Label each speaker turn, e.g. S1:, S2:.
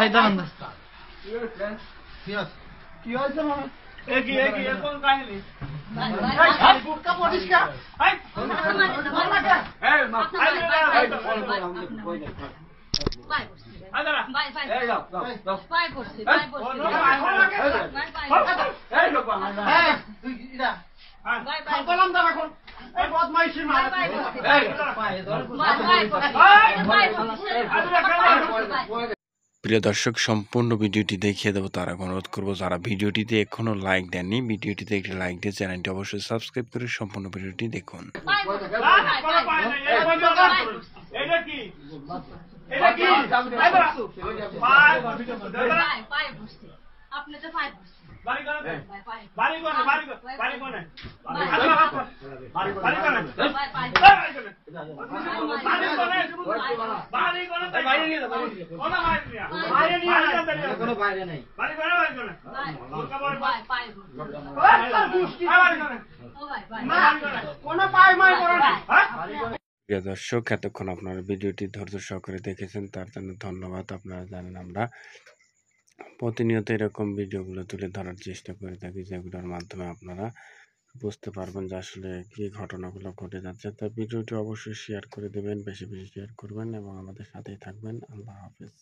S1: এই দাঁড়ান
S2: কি হয়েছে মানে
S1: কোন কাহিনী
S2: বুটকা পরিষ্কার
S3: প্রিয় দর্শক, সম্পূর্ণ ভিডিওটি দেখিয়ে দেবো তার আগে অনুরোধ করবো যারা ভিডিওটিতে এখনো লাইক দেননি ভিডিওটিতে একটি লাইক দিয়ে চ্যানেলটি অবশ্যই সাবস্ক্রাইব করে সম্পূর্ণ ভিডিওটি দেখুন।
S4: আপনি তো পাই
S1: বাড়ি কোনে বাড়ি কোনে বাড়ি কোনে বাড়ি কোনে বাইরে নিয়ে কোন বাইরে নিয়ে কোনো বাইরে নাই বাড়ি কোনে বাড়ি কোনে
S4: পাই পাই
S2: কোন পাই মাই করো না
S3: প্রিয় দর্শক, এতক্ষণ আপনারা ভিডিওটি ধৈর্য সহকারে দেখেছেন তার জন্য ধন্যবাদ। আপনারা জানেন আমরা প্রতিনিয়ত এরকম ভিডিওগুলো তুলে ধরার চেষ্টা করে থাকি, যেগুলোর মাধ্যমে আপনারা বুঝতে পারবেন যে আসলে কি ঘটনাগুলো ঘটে যাচ্ছে। তো ভিডিওটি অবশ্যই শেয়ার করে দেবেন, বেশি বেশি শেয়ার করবেন এবং আমাদের সাথেই থাকবেন। আল্লাহ হাফেজ।